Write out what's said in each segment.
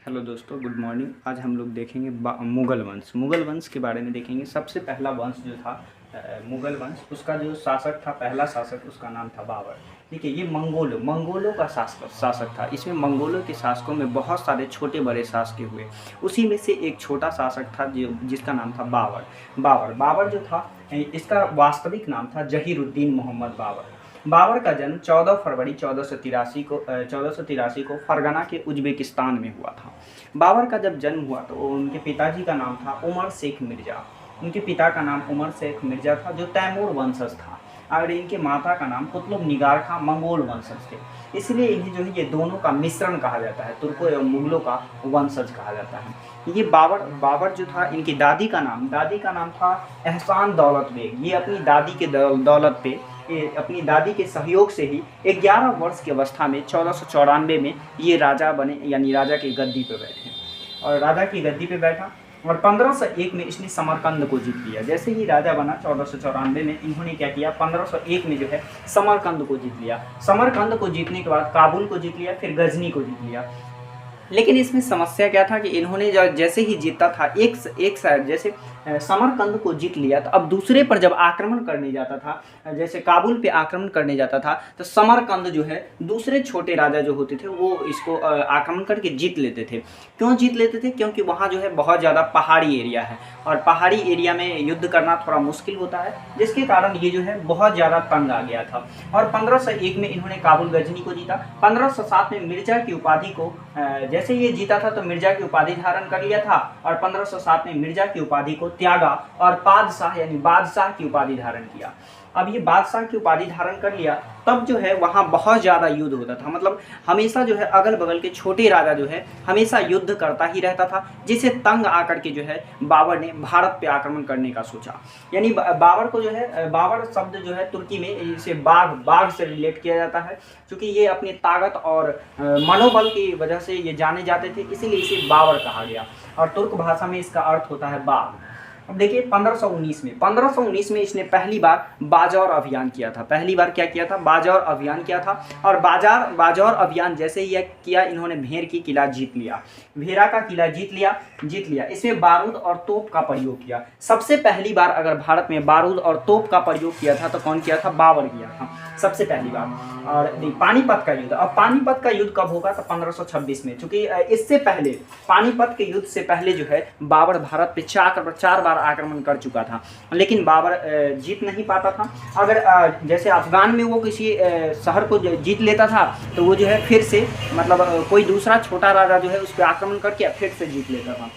Hello दोस्तों, good morning. आज हम लोग देखेंगे मुगल वंश। मुगल वंश के बारे में देखेंगे। सबसे पहला वंश जो था मुगल वंश, उसका जो शासक था, पहला शासक, उसका नाम था बाबर। देखिए, ये मंगोलों का शासक था। इसमें मंगोलों के शासकों में बहुत सारे छोटे बड़े शासक हुए। उसी में से एक छोटा शासक था जिसका नाम था बाबर जो था, इसका वास्तविक नाम था जहीरुद्दीन मोहम्मद बाबर। बाबर का जन्म 14 फरवरी 1483 को फरगना के उज्बेकिस्तान में हुआ था। बाबर का जब जन्म हुआ तो उनके पिताजी का नाम था उमर शेख मिर्ज़ा। उनके पिता का नाम उमर शेख मिर्ज़ा था, जो तैमूर वंशज था, और इनके माता का नाम कुतुब निगार खां मंगोल वंशज थे। इसलिए इन्हें जो है ये दोनों का मिश्रण कहा जाता है, तुर्कों एवं मुगलों का वंशज कहा जाता है। ये बाबर जो था, इनकी दादी का नाम था एहसान दौलत बेग। ये अपनी दादी के दौलत पे, अपनी दादी के सहयोग से ही 11 वर्ष की अवस्था में 1494 में ये राजा बने, यानी राजा की गद्दी पे बैठे। और राजा की गद्दी पे बैठा और 1501 में इसने समरकंद को जीत लिया। जैसे ही राजा बना 1494 में, इन्होंने क्या किया, 1501 में जो है समरकंद को जीत लिया। समरकंद को जीतने के बाद काबुल को जीत लिया, फिर गजनी को जीत लिया। लेकिन इसमें समस्या क्या था कि इन्होंने जैसे ही जीता था, एक साइड जैसे समरकंद को जीत लिया, तो अब दूसरे पर जब आक्रमण करने जाता था, जैसे काबुल पे आक्रमण करने जाता था, तो समरकंद जो है, दूसरे छोटे राजा जो होते थे वो इसको आक्रमण करके जीत लेते थे। क्यों जीत लेते थे? क्योंकि वहाँ जो है बहुत ज़्यादा पहाड़ी एरिया है, और पहाड़ी एरिया में युद्ध करना थोड़ा मुश्किल होता है, जिसके कारण ये जो है बहुत ज़्यादा तंग आ गया था। और 1501 में इन्होंने काबुल गजनी को जीता। 1507 में मिर्जा की उपाधि को, जैसे ये जीता था तो मिर्जा की उपाधि धारण कर लिया था, और 1507 में मिर्जा की उपाधि को त्यागा और पादशाह यानी बादशाह की उपाधि धारण किया। अब ये बादशाह की उपाधि धारण कर लिया, तब जो है वहाँ बहुत ज़्यादा युद्ध होता था। मतलब हमेशा जो है अगल बगल के छोटे राजा जो है हमेशा युद्ध करता ही रहता था, जिसे तंग आकर के जो है बाबर ने भारत पे आक्रमण करने का सोचा। यानी बाबर को जो है, बाबर शब्द जो है तुर्की में इसे बाघ से रिलेट किया जाता है, क्योंकि ये अपनी ताकत और मनोबल की वजह से ये जाने जाते थे, इसीलिए इसे बाबर कहा गया। और तुर्क भाषा में इसका अर्थ होता है बाघ। अब देखिए, 1519 में इसने पहली बार बाजौर अभियान किया था। पहली बार क्या किया था? बाजौर अभियान किया था। और बाजौर अभियान जैसे ही किया, इन्होंने भेर की किला जीत लिया, भेरा का किला जीत लिया। इसमें बारूद और तोप का प्रयोग किया। सबसे पहली बार अगर भारत में बारूद और तोप का प्रयोग किया था तो कौन किया था? बाबर किया था सबसे पहली बार। और पानीपत का युद्ध, अब पानीपत का युद्ध कब होगा? तो 1526 में। चूंकि इससे पहले, पानीपत के युद्ध से पहले जो है बाबर भारत पे 4 बार आक्रमण कर चुका था, लेकिन बाबर जीत नहीं पाता था। अगर जैसे अफगान में वो किसी शहर को जीत लेता था, तो वो जो है फिर से, मतलब कोई दूसरा छोटा राजा जो है उस पर आक्रमण करके फिर से जीत लेता था।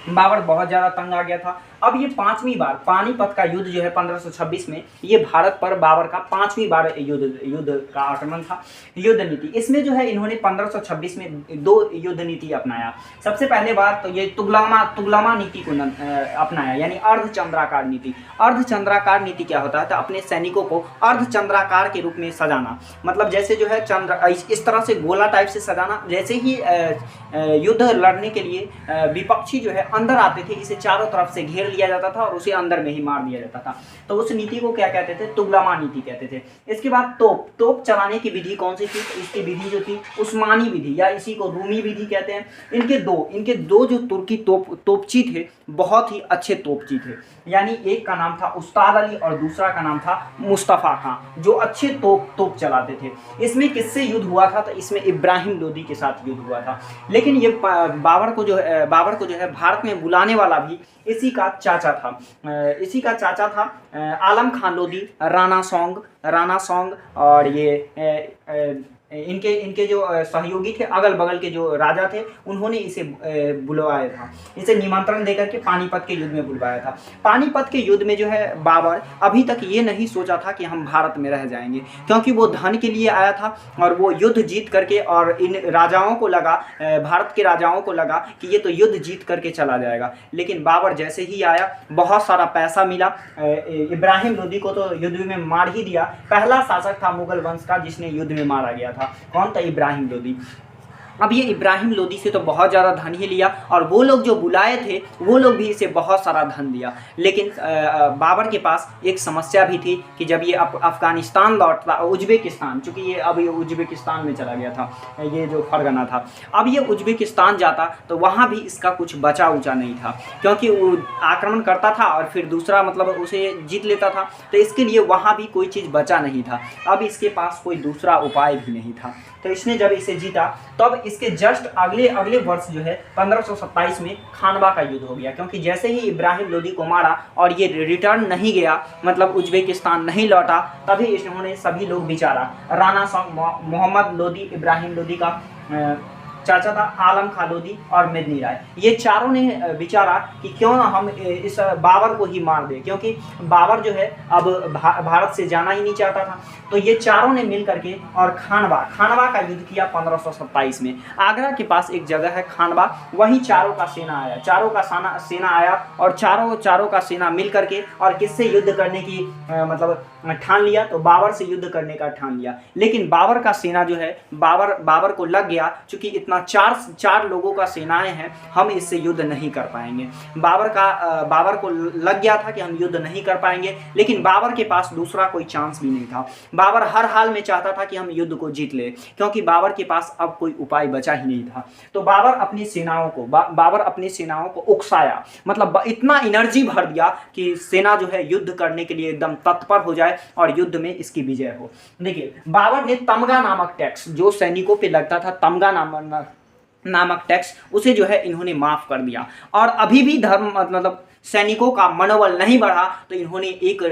बाबर बहुत ज़्यादा तंग आ गया था। अब ये 5वीं बार पानीपत का युद्ध जो है 1526 में, ये भारत पर बाबर का 5वीं बार युद्ध का आक्रमण था। युद्ध नीति, इसमें जो है इन्होंने 1526 में 2 युद्ध नीति अपनाया। सबसे पहले बात तो ये तुगलमा नीति को अपनाया, यानी अर्धचंद्राकार नीति। अर्धचंद्राकार नीति क्या होता है? तो अपने सैनिकों को अर्धचंद्राकार के रूप में सजाना, मतलब जैसे जो है चंद्र इस तरह से गोला टाइप से सजाना। जैसे ही युद्ध लड़ने के लिए विपक्षी जो है अंदर आते थे, इसे चारों तरफ से घेर लिया जाता था और उसे अंदर में ही मार दिया जाता था। तो उस नीति को क्या कहते थे? तुगलमा नीति कहते थे। इसके बाद तोप चलाने की विधि कौन सी थी? इसकी विधि जो थी उस्मानी विधि, या इसी को रूमी विधि कहते हैं। इनके दो जो तुर्की तोपची थे, बहुत ही अच्छे तोपची थे। यानी एक का नाम था उस्ताद अली और दूसरा का नाम था मुस्तफ़ा खां, जो अच्छे तोप चलाते थे। इसमें किससे युद्ध हुआ था? तो इसमें इब्राहिम लोदी के साथ युद्ध हुआ था। लेकिन ये बाबर को जो है भारत में बुलाने वाला भी इसी का चाचा था। आलम खान लोदी, राणा सॉन्ग और ये इनके जो सहयोगी थे, अगल बगल के जो राजा थे, उन्होंने इसे बुलवाया था। इसे निमंत्रण देकर के पानीपत के युद्ध में बुलवाया था। पानीपत के युद्ध में जो है बाबर अभी तक ये नहीं सोचा था कि हम भारत में रह जाएंगे, क्योंकि वो धन के लिए आया था और वो युद्ध जीत करके, और इन राजाओं को लगा, भारत के राजाओं को लगा कि ये तो युद्ध जीत करके चला जाएगा। लेकिन बाबर जैसे ही आया, बहुत सारा पैसा मिला। इब्राहिम लोदी को तो युद्ध में मार ही दिया। पहला शासक था मुगल वंश का जिसने युद्ध में मारा गया था। कौन था? इब्राहिम लोदी। अब ये इब्राहिम लोदी से तो बहुत ज़्यादा धन ही लिया, और वो लोग जो बुलाए थे वो लोग भी इसे बहुत सारा धन दिया। लेकिन बाबर के पास एक समस्या भी थी कि जब ये अफ़गानिस्तान लौटता, उज़्बेकिस्तान, चूँकि ये अब ये उज़्बेकिस्तान में चला गया था, ये जो फरगना था, अब ये उज़्बेकिस्तान जाता तो वहाँ भी इसका कुछ बचा उचा नहीं था, क्योंकि वो आक्रमण करता था और फिर दूसरा मतलब उसे जीत लेता था, तो इसके लिए वहाँ भी कोई चीज़ बचा नहीं था। अब इसके पास कोई दूसरा उपाय भी नहीं था। तो इसने जब इसे जीता तब इसके जस्ट अगले वर्ष जो है 1527 में खानवा का युद्ध हो गया, क्योंकि जैसे ही इब्राहिम लोदी को मारा और ये रिटर्न नहीं गया, मतलब उज़्बेकिस्तान नहीं लौटा, तभी इन्होंने सभी लोग विचारा, राणा मोहम्मद लोदी, इब्राहिम लोदी का चाचा था, आलम खां लोदी और मेदिनी राय, ये चारों ने विचारा कि क्यों ना हम इस बाबर को ही मार दें, क्योंकि बाबर जो है अब भारत से जाना ही नहीं चाहता था। तो ये चारों ने मिल करके और खानवा का युद्ध किया 1527 में। आगरा के पास एक जगह है खानवा, वहीं चारों का सेना आया, सेना आया और चारों का सेना मिल करके और किससे युद्ध करने की मतलब ठान लिया, तो बाबर से युद्ध करने का ठान लिया। लेकिन बाबर का सेना जो है, बाबर को लग गया, चूंकि इतना चार लोगों का सेनाएं हैं, हम इससे युद्ध नहीं कर पाएंगे। बाबर को लग गया था कि हम युद्ध नहीं कर पाएंगे, लेकिन बाबर के पास दूसरा कोई चांस भी नहीं था। बाबर हर हाल में चाहता था कि हम युद्ध को जीत ले, क्योंकि बाबर के पास अब कोई उपाय बचा ही नहीं था। तो बाबर अपनी सेनाओं को उकसाया, मतलब इतना एनर्जी भर दिया कि सेना जो है युद्ध करने के लिए एकदम तत्पर हो जाए और युद्ध में इसकी विजय हो। देखिए, बाबर ने तमगा नामक टैक्स जो सैनिकों पे लगता था, तमगा नामक टैक्स, उसे जो है इन्होंने माफ कर दिया। और अभी भी मतलब सैनिकों का मनोबल नहीं बढ़ा, तो इन्होंने एक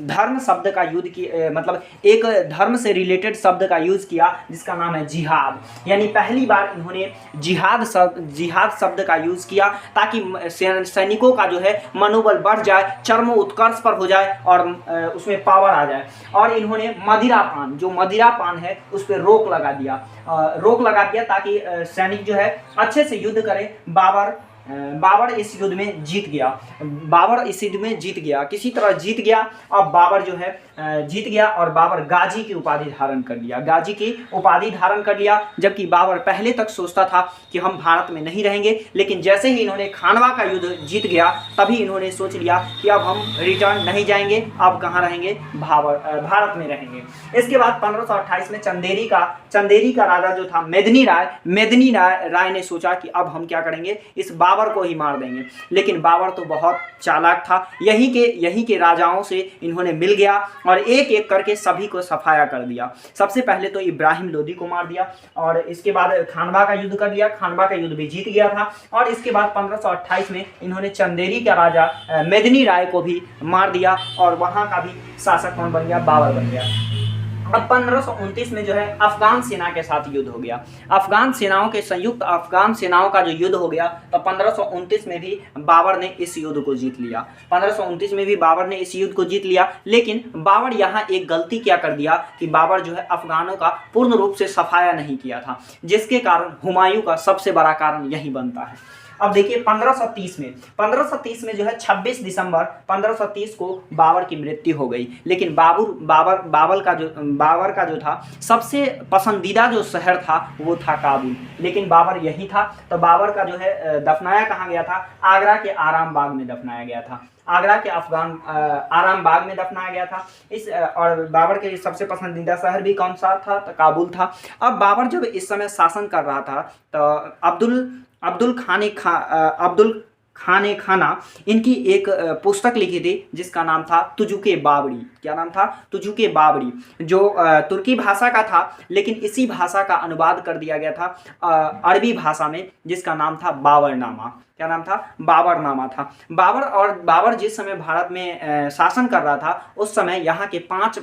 धर्म शब्द का यूज किया, मतलब एक धर्म से रिलेटेड शब्द का यूज किया जिसका नाम है जिहाद। यानी पहली बार इन्होंने जिहाद शब्द का यूज किया, ताकि सैनिकों का जो है मनोबल बढ़ जाए, चरमोत्कर्ष पर हो जाए और उसमें पावर आ जाए। और इन्होंने मदिरापान है उस पर रोक लगा दिया ताकि सैनिक जो है अच्छे से युद्ध करे। बाबर इस युद्ध में जीत गया, किसी तरह जीत गया। अब बाबर जो है जीत गया और बाबर गाजी की उपाधि धारण कर लिया, जबकि बाबर पहले तक सोचता था कि हम भारत में नहीं रहेंगे, लेकिन जैसे ही इन्होंने खानवा का युद्ध जीत गया, तभी इन्होंने सोच लिया कि अब हम रिटर्न नहीं जाएंगे, अब कहाँ रहेंगे, भारत में रहेंगे। इसके बाद 1528 में चंदेरी का राजा जो था मेदिनी राय ने सोचा कि अब हम क्या करेंगे, इस बाबर को ही मार देंगे। लेकिन बाबर तो बहुत चालाक था, यहीं के राजाओं से इन्होंने मिल गया और एक एक करके सभी को सफाया कर दिया। सबसे पहले तो इब्राहिम लोदी को मार दिया और इसके बाद खानवा का युद्ध कर लिया, खानवा का युद्ध भी जीत गया था। और इसके बाद 1528 में इन्होंने चंदेरी का राजा मेदिनी राय को भी मार दिया और वहां का भी शासक कौन बन गया, बाबर बन गया। अब 1529 में जो है अफगान सेना के साथ युद्ध हो गया। संयुक्त अफगान सेनाओं का जो युद्ध हो गया, तो 1529 में भी बाबर ने इस युद्ध को जीत लिया। लेकिन बाबर यहाँ एक गलती क्या कर दिया कि बाबर जो है अफगानों का पूर्ण रूप से सफाया नहीं किया था, जिसके कारण हुमायूं का सबसे बड़ा कारण यही बनता है। अब देखिए 1530 में जो है 26 दिसंबर 1530 को बाबर की मृत्यु हो गई। लेकिन बाबर का जो था सबसे पसंदीदा जो शहर था वो था काबुल, लेकिन बाबर यही था। तो बाबर का जो है दफनाया कहाँ गया था, आगरा के आराम बाग में दफनाया गया था। आराम बाग में दफनाया गया था। और बाबर के सबसे पसंदीदा शहर भी कौन सा था, तो काबुल था। अब बाबर जब इस समय शासन कर रहा था, तो अब्दुल खान खाना इनकी एक पुस्तक लिखी थी जिसका नाम था तुजुके बाबरी। क्या नाम था, तुजुके बाबरी, जो तुर्की भाषा का था, लेकिन इसी भाषा का अनुवाद कर दिया गया था अरबी भाषा में, जिसका नाम था बाबरनामा। क्या नाम था, बाबरनामा था। बाबर जिस समय भारत में शासन कर रहा था, उस समय यहाँ के पांच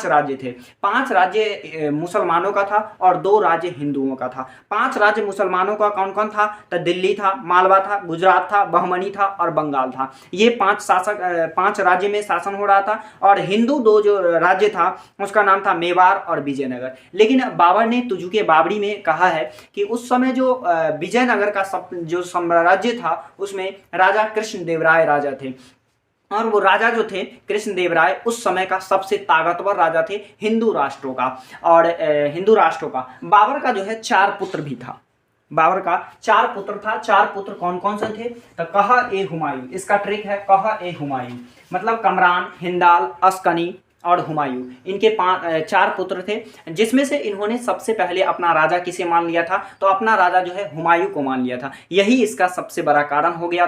राज्य थे। 5 राज्य मुसलमानों का था और 2 राज्य हिंदुओं का था। 5 राज्य मुसलमानों का कौन कौन था, तो दिल्ली था, मालवा था, गुजरात था, बहमनी था और बंगाल था। ये 5 राज्य में शासन हो रहा था। और हिंदू 2 जो राज्य था उसका नाम था मेवाड़ और विजयनगर। लेकिन बाबर ने तुजुके बाबरी में कहा है कि उस समय जो विजयनगर का जो साम्राज्य था, उसमें राजा कृष्णदेवराय राजा थे। और वो राजा जो थे कृष्णदेव राय उस समय का सबसे ताकतवर राजा थे हिंदू राष्ट्रों का। और हिंदू राष्ट्रों का बाबर का जो है 4 पुत्र भी था। बाबर का 4 पुत्र था। 4 पुत्र कौन कौन से थे? तो कह-ए-हुमायूं, इसका ट्रिक है कह-ए-हुमायूं, मतलब कमरान, हिंदाल, अस्कनी और हुमायूं, इनके 4 पुत्र थे, जिसमें से इन्होंने सबसे पहले अपना राजा किसे मान लिया था? तो अपना राजा जो है हुमायूं को मान लिया था। यही इसका सबसे बड़ा कारण हो गया।